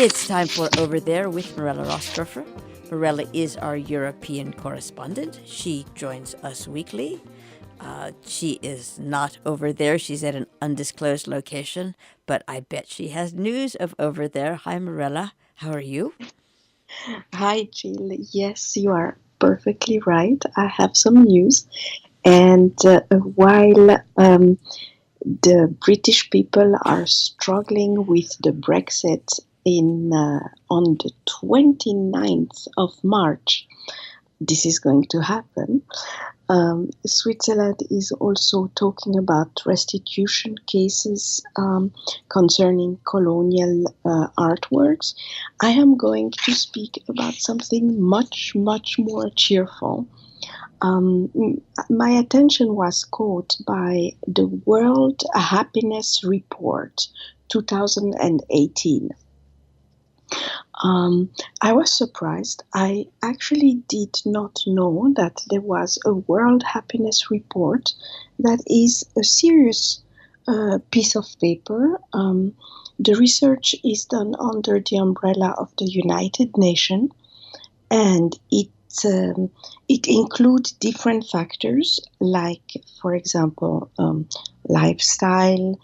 It's time for Over There with Mirella Rastorfer. Mirella is our European correspondent. She joins us weekly. She is not over there. She's at an undisclosed location, but I bet she has news of over there. Hi, Mirella. How are you? Hi, Jill. Yes, you are perfectly right. I have some news. And while the British people are struggling with the Brexit on the 29th of March, this is going to happen. Switzerland is also talking about restitution cases concerning colonial artworks. I am going to speak about something much, much more cheerful. My attention was caught by the World Happiness Report 2018. I was surprised. I actually did not know that there was a World Happiness Report that is a serious piece of paper. The research is done under the umbrella of the United Nations, and it includes different factors like, for example, lifestyle,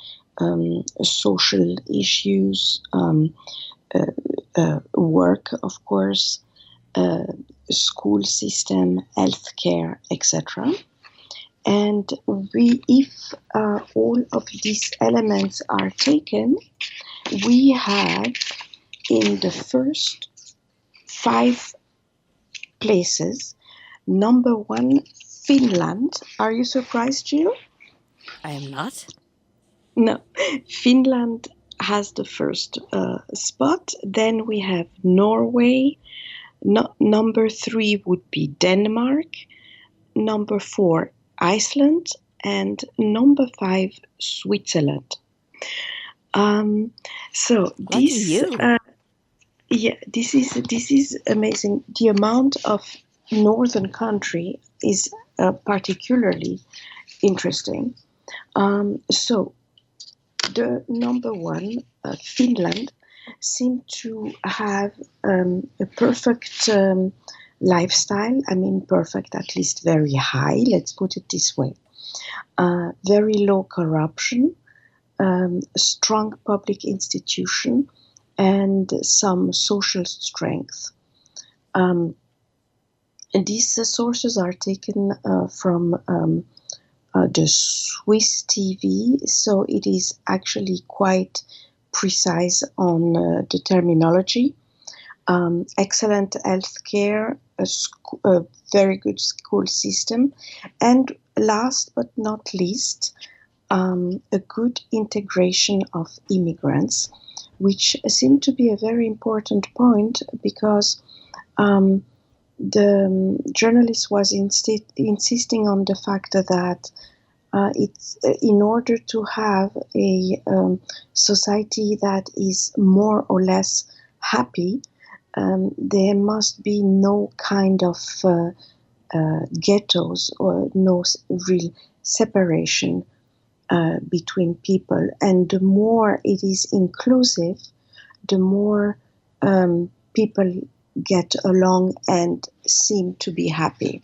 social issues, work, of course, school system, healthcare, etc. And if all of these elements are taken, we have in the first 5 places, number 1, Finland. Are you surprised, Jill? I am not. No, Finland has the first spot. Then we have Norway. Number 3 would be Denmark. Number 4, Iceland. And number 5, Switzerland. So Lucky you. this is amazing. The amount of northern country is particularly interesting. So the number 1, Finland, seemed to have a perfect lifestyle. I mean, perfect, at least very high. Let's put it this way. Very low corruption, strong public institution, and some social strength. And these sources are taken from the Swiss TV, so it is actually quite precise on the terminology. Excellent healthcare, a very good school system, and last but not least, a good integration of immigrants, which seemed to be a very important point because the journalist was insisting on the fact that it's in order to have a society that is more or less happy, there must be no kind of ghettos or no real separation between people. And the more it is inclusive, the more people get along and seem to be happy.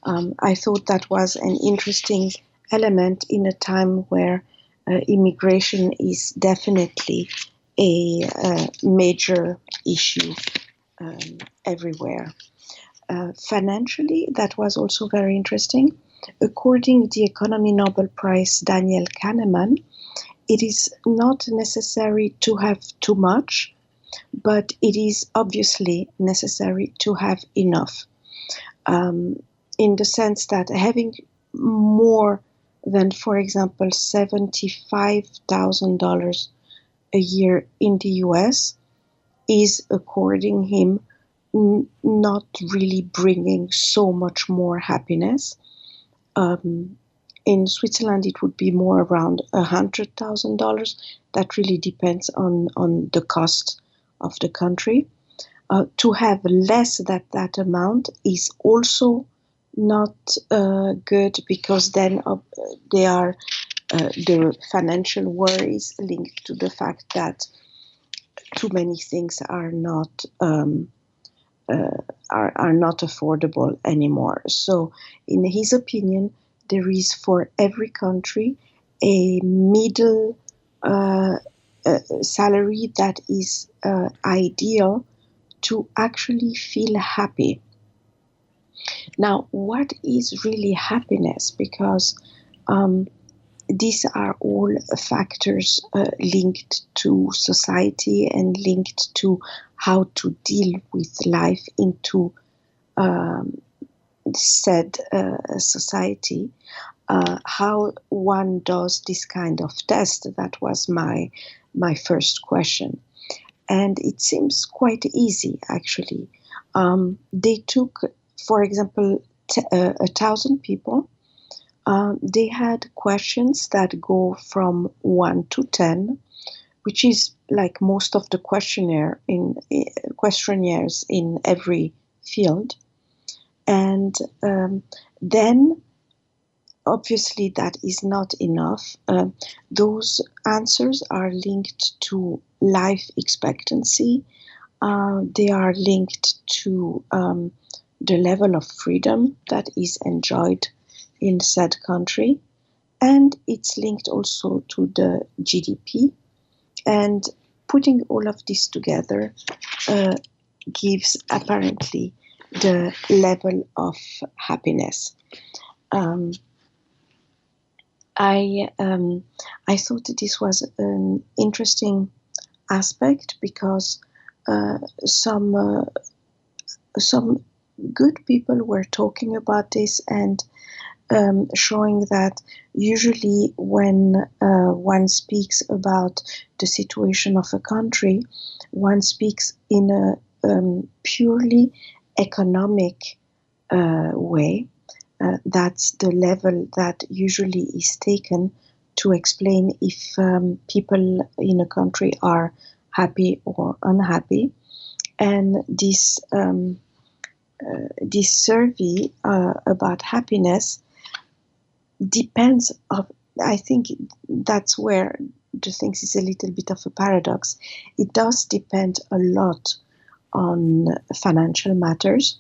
I thought that was an interesting element in a time where immigration is definitely a major issue everywhere. Financially, that was also very interesting. According to the Economy Nobel Prize Daniel Kahneman, it is not necessary to have too much, but it is obviously necessary to have enough. In the sense that having more than, for example, $75,000 a year in the US is, according him, not really bringing so much more happiness. In Switzerland, it would be more around $100,000. That really depends on the cost of the country. To have less than that amount is also not good, because then the financial worries linked to the fact that too many things are not affordable anymore. So, in his opinion, there is for every country a middle uh, salary that is ideal to actually feel happy. Now, what is really happiness? Because um, these are all factors linked to society and linked to how to deal with life into um, said society. How one does this kind of test? That was my first question, and it seems quite easy actually. They took, for example, 1,000 people. They had questions that go from 1 to 10, which is like most of the questionnaires in every field. And then, obviously, that is not enough. Those answers are linked to life expectancy. They are linked to the level of freedom that is enjoyed in said country, and it's linked also to the GDP. And putting all of this together uh, gives apparently the level of happiness. Um, I thought this was an interesting aspect because uh, some uh, some good people were talking about this and showing that usually when one speaks about the situation of a country, one speaks in a purely economic way. That's the level that usually is taken to explain if people in a country are happy or unhappy. And this survey about happiness depends of, I think that's where the things is a little bit of a paradox. It does depend a lot on financial matters,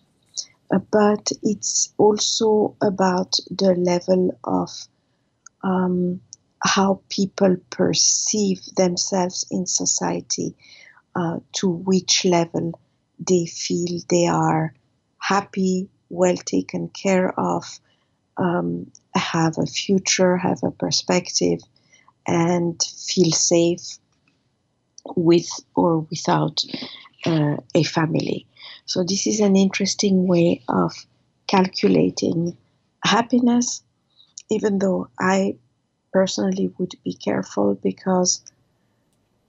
but it's also about the level of um, how people perceive themselves in society, to which level they feel they are happy, well taken care of, have a future, have a perspective, and feel safe with or without a family. So, this is an interesting way of calculating happiness, even though I personally would be careful because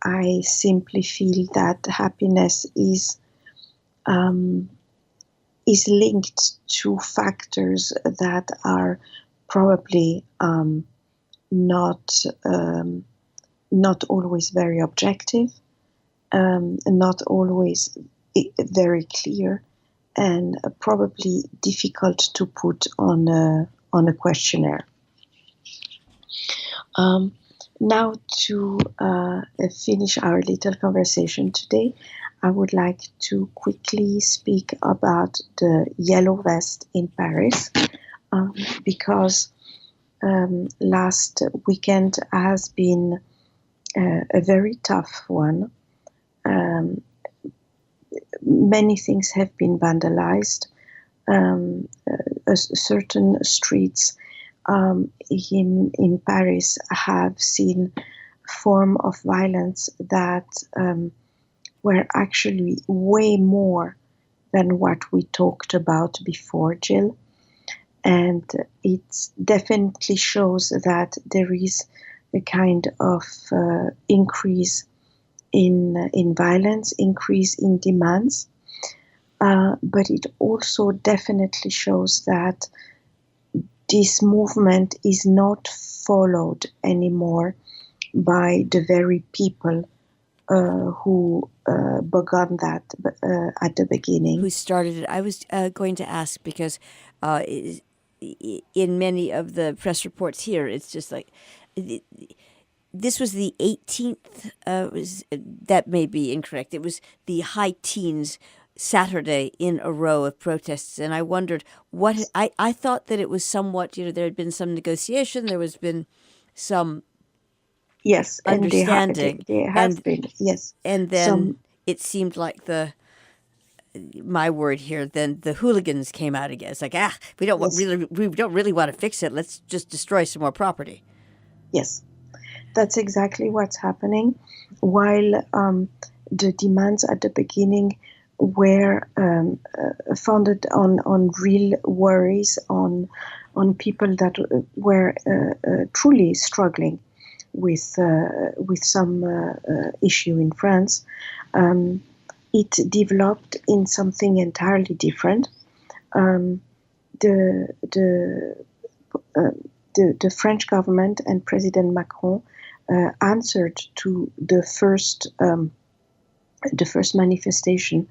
I simply feel that happiness um, is linked to factors that are probably not um, not always very objective, not always very clear, and probably difficult to put on a questionnaire. Um, Now, to finish our little conversation today, I would like to quickly speak about the yellow vest in Paris, um, because last weekend has been a very tough one. Um, Many things have been vandalized. Certain streets in Paris have seen form of violence that were actually way more than what we talked about before, Jill. And it definitely shows that there is a kind of increase in violence, increase in demands. But it also definitely shows that this movement is not followed anymore by the very people who began that at the beginning. Who started it? I was going to ask because in many of the press reports here, it's just like this was the 18th. That may be incorrect. It was the high teens Saturday in a row of protests, and I wondered what I thought that it was somewhat. There had been some negotiation. There was been some Yes, and understanding, there have and been, yes, then some, it seemed like my word here. Then the hooligans came out again. It's like yes, we don't really want to fix it. Let's just destroy some more property. yes. That's exactly what's happening. While the demands at the beginning were founded on real worries, on people that were truly struggling with some issue in France, it developed in something entirely different. Um, the the uh, the French government and President Macron answered to the first manifestation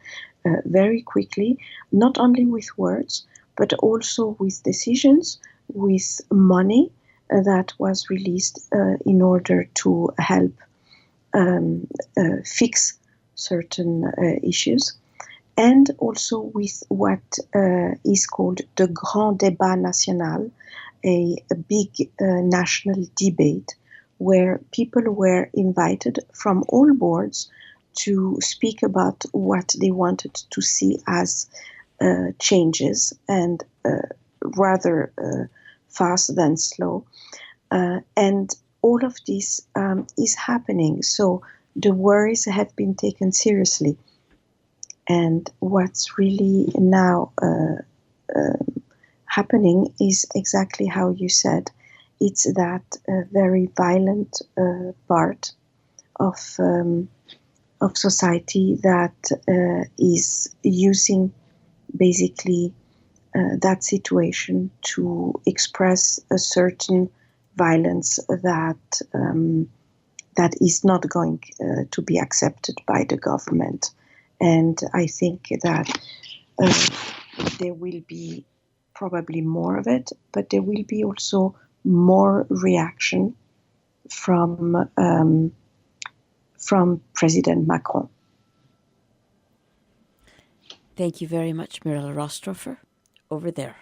very quickly, not only with words but also with decisions, with money that was released in order to help fix certain issues, and also with what is called the Grand Débat National, a big national debate where people were invited from all boards to speak about what they wanted to see as changes, and rather fast than slow. And all of this is happening. So the worries have been taken seriously. And what's really now happening is exactly how you said. It's that very violent part of society that is using basically that situation to express a certain violence that is not going to be accepted by the government. And I think that there will be probably more of it, but there will be also more reaction from President Macron. Thank you very much, Mirella Rastorfer, over there.